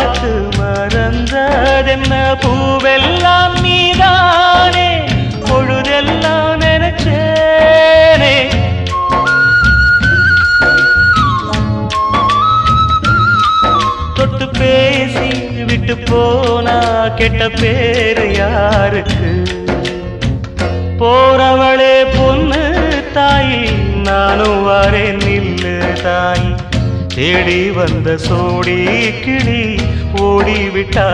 பார்த்து மறந்ததென்ன பூவெல்லாம் நீதானே பொழுதெல்லாம் நினைச்சேனே தொட்டு பேசி விட்டு போனா கெட்ட பேரு யாருக்கு போறவளே பொண்ணு தாயி நானும் வரேன் நில்லு தாயி தேடி வந்த சோடி கிளி ஓடிவிட்டாலாகாதடி